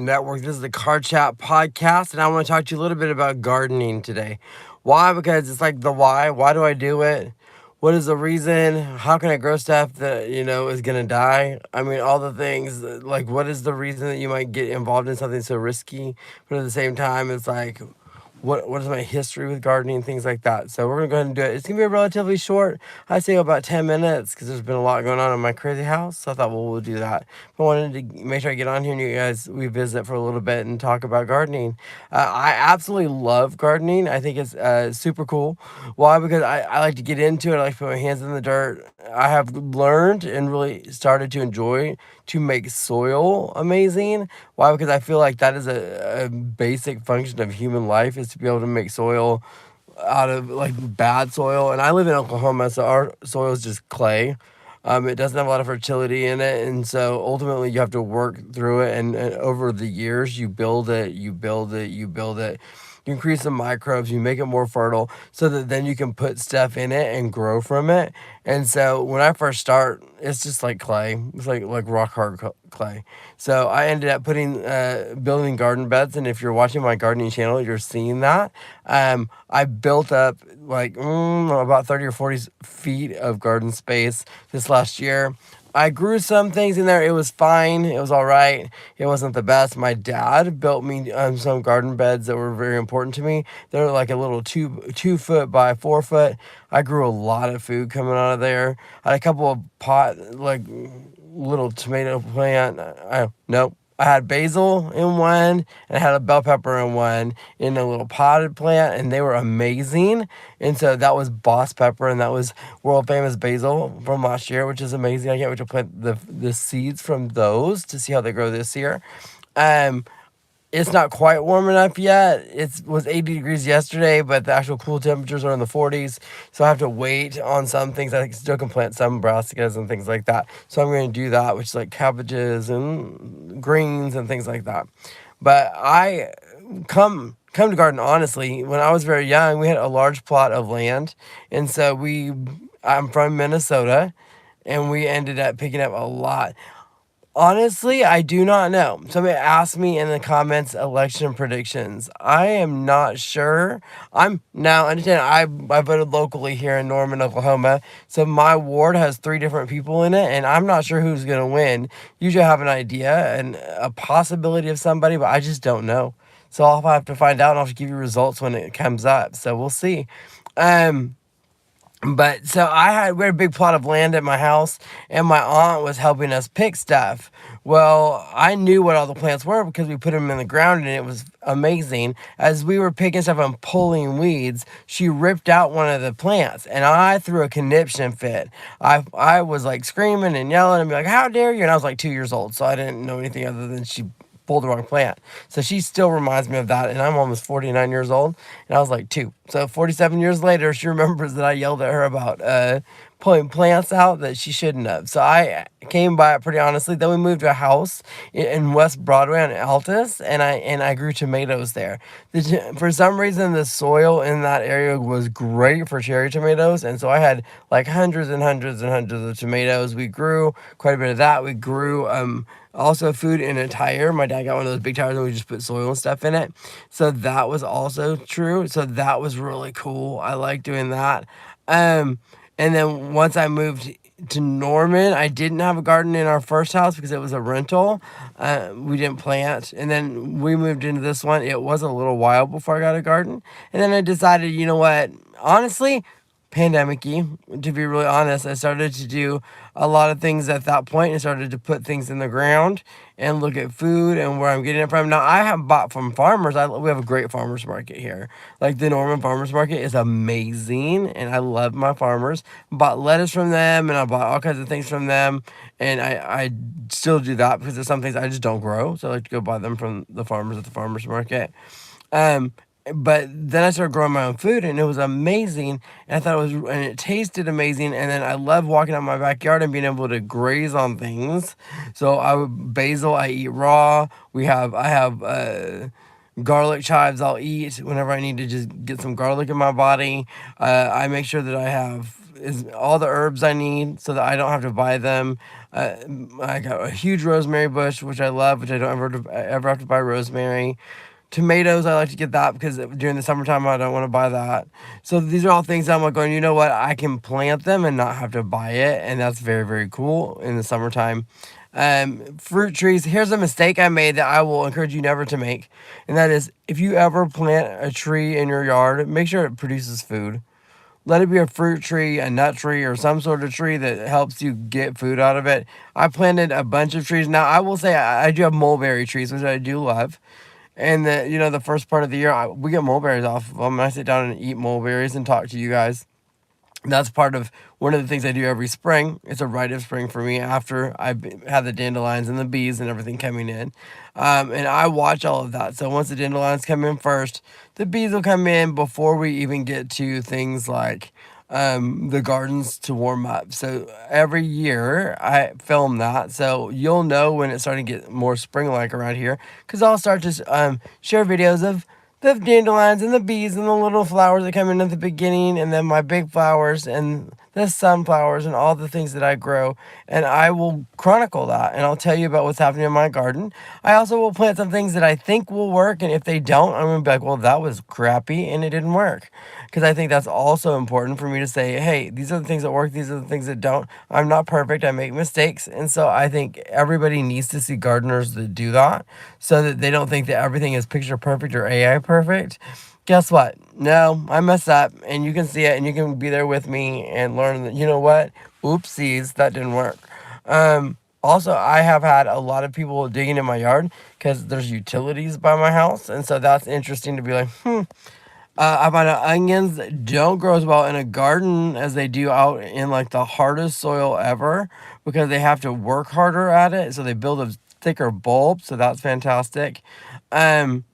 Network. This is the Car Chat Podcast, and I want to talk to you a little bit about gardening today. Why? Because it's like the why. Why do I do it? What is the reason? How can I grow stuff that is gonna die? I mean, all the things. Like, what is the reason that you might get involved in something so risky? But at the same time, it's like, what is my history with gardening, things like that. So we're gonna go ahead and do it. It's gonna be relatively short. I say about 10 minutes because there's been a lot going on in my crazy house. So I thought, well, we'll do that. But I wanted to make sure I get on here and you guys we visit for a little bit and talk about gardening. I absolutely love gardening. I think it's super cool. Why? Because I like to get into it. I like to put my hands in the dirt. I have learned and really started to enjoy to make soil amazing. Why? Because I feel like that is a basic function of human life is to be able to make soil out of like bad soil. And I live in Oklahoma, so our soil is just clay. It doesn't have a lot of fertility in it, and so ultimately you have to work through it. And over the years, you build it, you build it, you build it. You increase the microbes, you make it more fertile, so that then you can put stuff in it and grow from it. And so when I first start, it's just like clay. It's like rock hard clay. So I ended up building garden beds, and if you're watching my gardening channel, you're seeing that. I built up like about 30 or 40 feet of garden space this last year. I grew some things in there. It was fine. It was all right. It wasn't the best. My dad built me some garden beds that were very important to me. They're like a little 2 foot by 4 foot. I grew a lot of food coming out of there. I had a couple of little tomato plant. Nope. I had basil in one, and I had a bell pepper in one in a little potted plant, and they were amazing. And so that was Boss Pepper, and that was world famous basil from last year, which is amazing. I can't wait to plant the seeds from those to see how they grow this year. Um, it's not quite warm enough yet. It was 80 degrees yesterday, but the actual cool temperatures are in the 40s. So I have to wait on some things. I still can plant some brassicas and things like that. So I'm going to do that, which is like cabbages and greens and things like that. But I come to garden honestly. When I was very young, we had a large plot of land, and so I'm from Minnesota, and we ended up picking up a lot. Honestly, I do not know. Somebody asked me in the comments election predictions. I am not sure. I'm now understand I voted locally here in Norman, Oklahoma. So my ward has 3 different people in it, and I'm not sure who's gonna win. Usually I have an idea and a possibility of somebody, but I just don't know. So I'll have to find out and I'll have to give you results when it comes up. So we'll see. Um but so we had a big plot of land at my house, and my aunt was helping us pick stuff. Well, I knew what all the plants were because we put them in the ground, and it was amazing. As we were picking stuff and pulling weeds, she ripped out one of the plants, and I threw a conniption fit. I was like screaming and yelling and be like, "How dare you!" And I was like 2 years old, so I didn't know anything other than she pulled the wrong plant. So she still reminds me of that. And I'm almost 49 years old, and I was like 2. So 47 years later, she remembers that I yelled at her about pulling plants out that she shouldn't have. So I came by it pretty honestly. Then we moved to a house in West Broadway on Altus, and I grew tomatoes there. For some reason, the soil in that area was great for cherry tomatoes, and so I had like hundreds and hundreds and hundreds of tomatoes. We grew quite a bit of that. We grew also food in a tire. My dad got one of those big tires and we just put soil and stuff in it. So that was also true. So that was really cool. I like doing that. And then once I moved to Norman, I didn't have a garden in our first house because it was a rental. We didn't plant. And then we moved into this one. It was a little while before I got a garden. And then I decided, you know what? Honestly, pandemic-y, to be really honest, I started to do a lot of things at that point and started to put things in the ground and look at food and where I'm getting it from. Now, I have bought from farmers. We have a great farmers market here. Like the Norman Farmers Market is amazing, and I love my farmers. Bought lettuce from them, and I bought all kinds of things from them, and I still do that because there's some things I just don't grow, so I like to go buy them from the farmers at the farmers market. Um, but then I started growing my own food, and it was amazing. And I thought and it tasted amazing. And then I love walking out my backyard and being able to graze on things. So basil I eat raw. I have garlic chives I'll eat whenever I need to just get some garlic in my body. I make sure that I have all the herbs I need so that I don't have to buy them. Uh, I got a huge rosemary bush, which I love, which I don't ever have to buy rosemary. Tomatoes, I like to get that because during the summertime I don't want to buy that. So these are all things that I'm like going, you know what? I can plant them and not have to buy it, and that's very, very cool in the summertime. Fruit trees. Here's a mistake I made that I will encourage you never to make, and that is if you ever plant a tree in your yard, make sure it produces food. Let it be a fruit tree, a nut tree, or some sort of tree that helps you get food out of it. I planted a bunch of trees. Now I will say I do have mulberry trees, which I do love. And the first part of the year, we get mulberries off of them. And I sit down and eat mulberries and talk to you guys. That's part of one of the things I do every spring. It's a rite of spring for me after I have the dandelions and the bees and everything coming in. And I watch all of that. So once the dandelions come in first, the bees will come in before we even get to things like the gardens to warm up. So every year I film that. So you'll know when it's starting to get more spring like around here because I'll start to share videos of the dandelions and the bees and the little flowers that come in at the beginning, and then my big flowers and the sunflowers and all the things that I grow. And I will chronicle that and I'll tell you about what's happening in my garden. I also will plant some things that I think will work, and if they don't, I'm gonna be like, well, that was crappy and it didn't work. Because I think that's also important for me to say, hey, these are the things that work, these are the things that don't. I'm not perfect, I make mistakes. And so I think everybody needs to see gardeners that do that so that they don't think that everything is picture perfect or AI perfect. Guess what? No, I messed up, and you can see it, and you can be there with me and learn that, you know what? Oopsies, that didn't work. Also, I have had a lot of people digging in my yard because there's utilities by my house, and so that's interesting to be like, I find out onions don't grow as well in a garden as they do out in like the hardest soil ever because they have to work harder at it. So they build a thicker bulb. So that's fantastic. Um,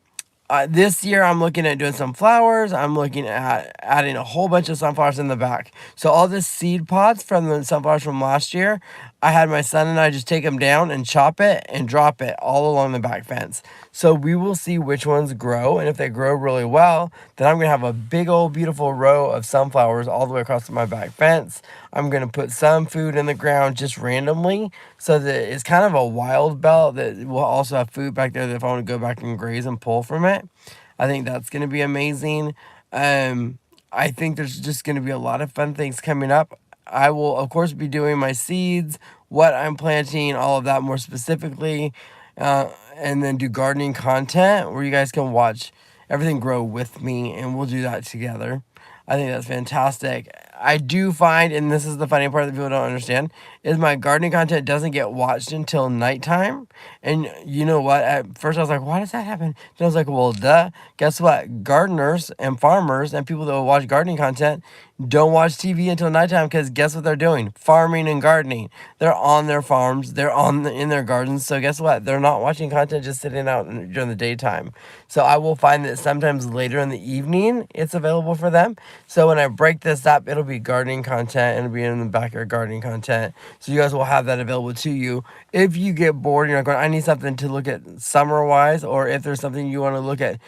this year I'm looking at doing some flowers. I'm looking at adding a whole bunch of sunflowers in the back. So all the seed pods from the sunflowers from last year, I had my son and I just take them down and chop it and drop it all along the back fence. So we will see which ones grow, and if they grow really well, then I'm gonna have a big old beautiful row of sunflowers all the way across my back fence. I'm gonna put some food in the ground just randomly so that it's kind of a wild belt that will also have food back there that if I want to go back and graze and pull from it. I think that's gonna be amazing. I think there's just gonna be a lot of fun things coming up. I will of course be doing my seeds, what I'm planting, all of that more specifically, and then do gardening content where you guys can watch everything grow with me, and we'll do that together. I think that's fantastic. I do find, and this is the funny part that people don't understand, is my gardening content doesn't get watched until nighttime. And you know what? At first I was like, why does that happen? Then I was like, well, duh. Guess what? Gardeners and farmers and people that will watch gardening content don't watch TV until nighttime because guess what they're doing? Farming and gardening. They're on their farms, in their gardens. So guess what? They're not watching content just sitting out during the daytime. So I will find that sometimes later in the evening it's available for them. So when I break this up, it'll be gardening content and it'll be in the backyard gardening content. So you guys will have that available to you. If you get bored and you're going, I need something to look at summer wise, or if there's something you want to look at,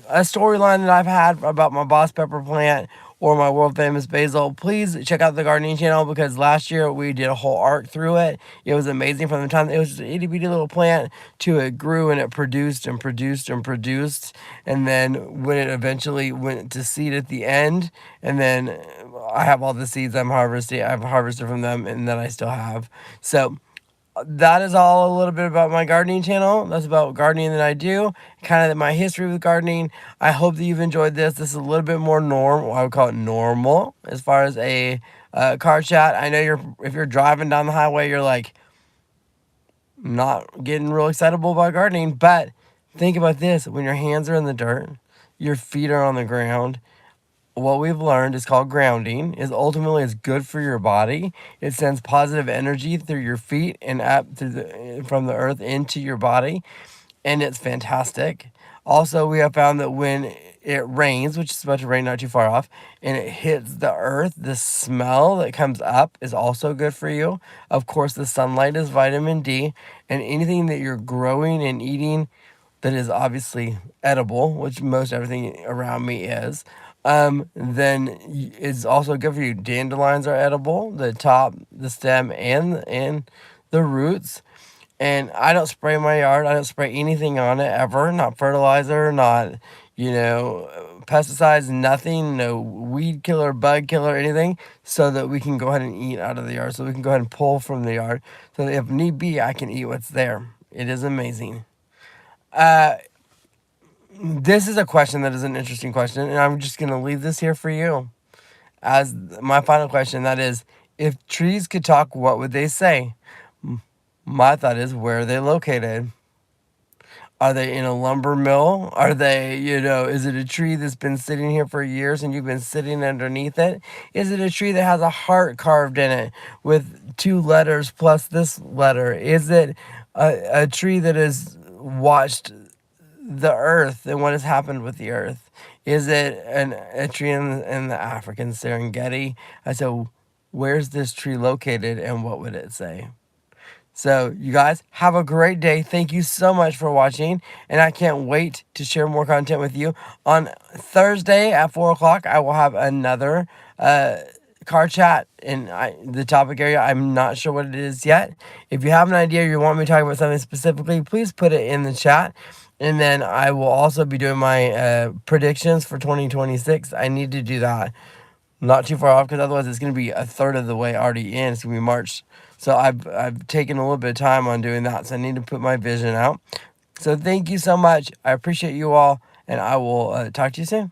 a storyline that I've had about my boss pepper plant or my world famous basil, please check out the gardening channel because last year we did a whole arc through it. It was amazing from the time it was just an itty bitty little plant to it grew and it produced and produced and produced. And then when it eventually went to seed at the end, and then I have all the seeds I've harvested from them and that I still have. So that is all a little bit about my gardening channel. That's about gardening that I do, kind of my history with gardening. I hope that you've enjoyed this. This is a little bit more normal. I would call it normal as far as a car chat. I know if you're driving down the highway, you're like not getting real excitable about gardening. But think about this: when your hands are in the dirt, your feet are on the ground, what we've learned is called grounding is ultimately is good for your body. It sends positive energy through your feet and up from the earth into your body, and it's fantastic. Also, we have found that when it rains, which is about to rain not too far off, and it hits the earth, the smell that comes up is also good for you. Of course, the sunlight is vitamin D, and anything that you're growing and eating that is obviously edible, which most everything around me is, then it's also good for you. Dandelions are edible, the top, the stem, and the roots. And I don't spray my yard. I don't spray anything on it ever. Not fertilizer, not, pesticides, nothing, no weed killer, bug killer, anything, so that we can go ahead and eat out of the yard. So we can go ahead and pull from the yard. So that if need be, I can eat what's there. It is amazing. Uh, this is a question that is an interesting question, and I'm just going to leave this here for you as my final question. That is, if trees could talk, what would they say? My thought is, where are they located? Are they in a lumber mill? Are they, is it a tree that's been sitting here for years and you've been sitting underneath it? Is it a tree that has a heart carved in it with two letters plus this letter? Is it a tree that has watched the earth and what has happened with the earth? Is it a tree in the African Serengeti? I said, where's this tree located and what would it say? So, you guys have a great day. Thank you so much for watching, and I can't wait to share more content with you. On Thursday at 4 o'clock, I will have another car chat in the topic area. I'm not sure what it is yet. If you have an idea or you want me to talk about something specifically, please put it in the chat. And then I will also be doing my predictions for 2026. I need to do that not too far off, because otherwise it's going to be a third of the way already in. It's going to be March. So I've taken a little bit of time on doing that. So I need to put my vision out. So thank you so much. I appreciate you all, and I will talk to you soon.